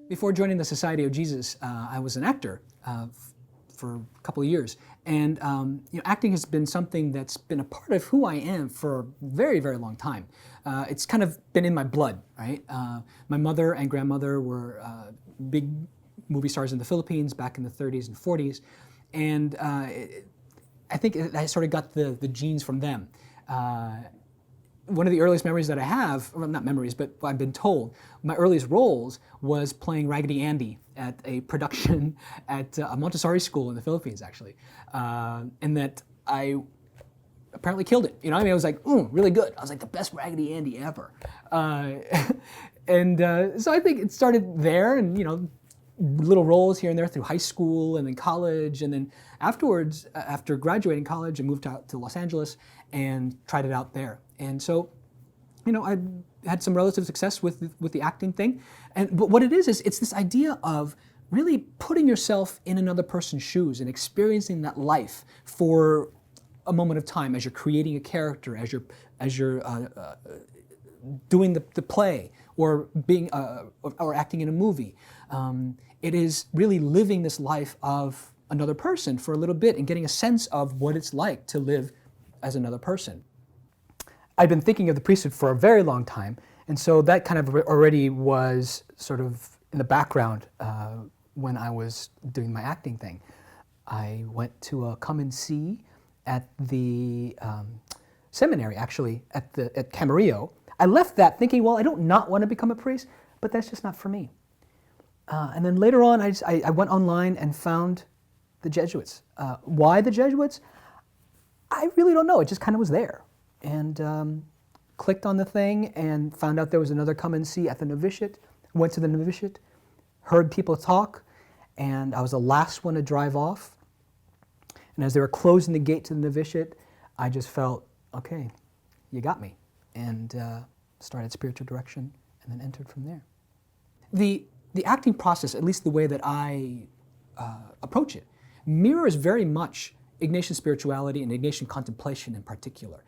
Before joining the Society of Jesus, I was an actor for a couple of years. And acting has been something that's been a part of who I am for a very, very long time. It's kind of been in my blood, right? My mother and grandmother were big movie stars in the Philippines back in the 30s and 40s. And I think I sort of got the genes from them. One of the earliest memories that I have, well, not memories, but I've been told, my earliest roles was playing Raggedy Andy at a production at a Montessori school in the Philippines, actually. And that I apparently killed it. You know, I mean, I was like, ooh, really good. I was like the best Raggedy Andy ever. So I think it started there, and little roles here and there through high school and then college, and then afterwards, after graduating college, I moved out to Los Angeles and tried it out there. And so, I had some relative success with the acting thing. But what it is it's this idea of really putting yourself in another person's shoes and experiencing that life for a moment of time as you're creating a character, as you're doing the play or being or acting in a movie. It is really living this life of another person for a little bit and getting a sense of what it's like to live as another person. I'd been thinking of the priesthood for a very long time, and so that kind of already was sort of in the background when I was doing my acting thing. I went to a come and see at the seminary, actually, at Camarillo. I left that thinking, well, I don't not want to become a priest, but that's just not for me. And then later on, I went online and found the Jesuits. Why the Jesuits? I really don't know. It just kind of was there. And clicked on the thing and found out there was another come and see at the novitiate. Went to the novitiate, heard people talk, and I was the last one to drive off. And as they were closing the gate to the novitiate, I just felt, okay, you got me. And started spiritual direction and then entered from there. The acting process, at least the way that I approach it, mirrors very much Ignatian spirituality and Ignatian contemplation in particular.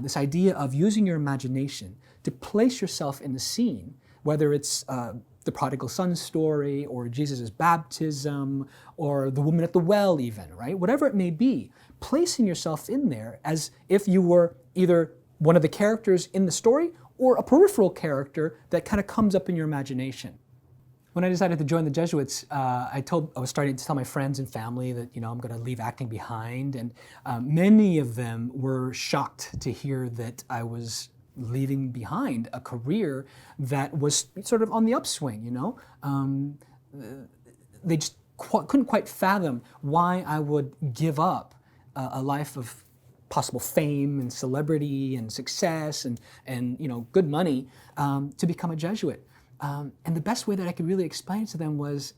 This idea of using your imagination to place yourself in the scene, whether it's the prodigal son story or Jesus' baptism or the woman at the well even, right? Whatever it may be, placing yourself in there as if you were either one of the characters in the story or a peripheral character that kind of comes up in your imagination. When I decided to join the Jesuits, I was starting to tell my friends and family that I'm going to leave acting behind, and many of them were shocked to hear that I was leaving behind a career that was sort of on the upswing. They just couldn't quite fathom why I would give up a life of possible fame and celebrity and success and good money to become a Jesuit. And the best way that I could really explain it to them was,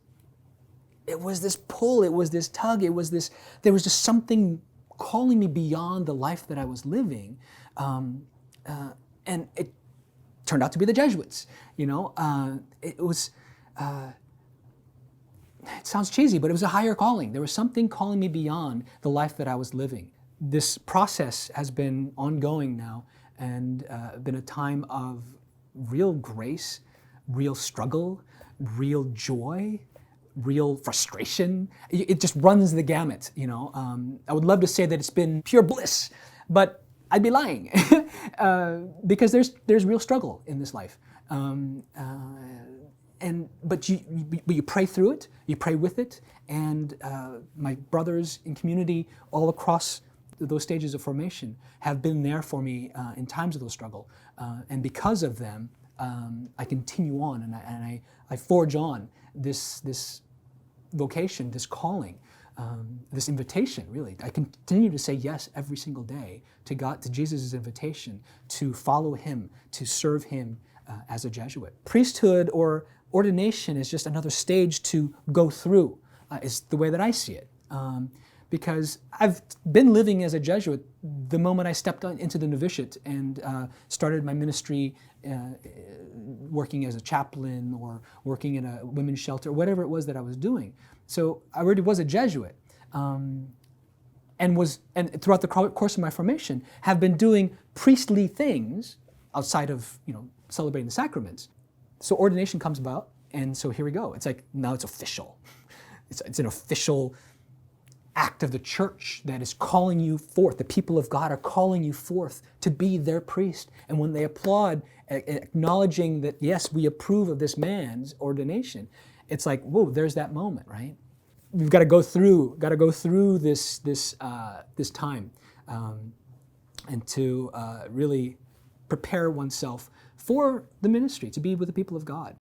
it was this pull, it was this tug, there was just something calling me beyond the life that I was living. And it turned out to be the Jesuits. It sounds cheesy, but it was a higher calling. There was something calling me beyond the life that I was living. This process has been ongoing now and been a time of real grace, real struggle, real joy, real frustration. It just runs the gamut, I would love to say that it's been pure bliss, but I'd be lying because there's real struggle in this life. But you pray through it, you pray with it, and my brothers in community all across those stages of formation have been there for me in times of those struggle. And because of them, I continue on and I forge on this vocation, this calling, this invitation, really. I continue to say yes every single day to God, to Jesus' invitation to follow Him, to serve Him as a Jesuit. Priesthood or ordination is just another stage to go through, is the way that I see it. Because I've been living as a Jesuit the moment I stepped into the novitiate and started my ministry working as a chaplain or working in a women's shelter, whatever it was that I was doing. So I already was a Jesuit and throughout the course of my formation have been doing priestly things outside of celebrating the sacraments. So ordination comes about And so here we go. It's like, now it's official. It's an official act of the church that is calling you forth. The people of God are calling you forth to be their priest. And when they applaud, acknowledging that, yes, we approve of this man's ordination, it's like, whoa, there's that moment, right? We've got to go through this time, and to really prepare oneself for the ministry, to be with the people of God.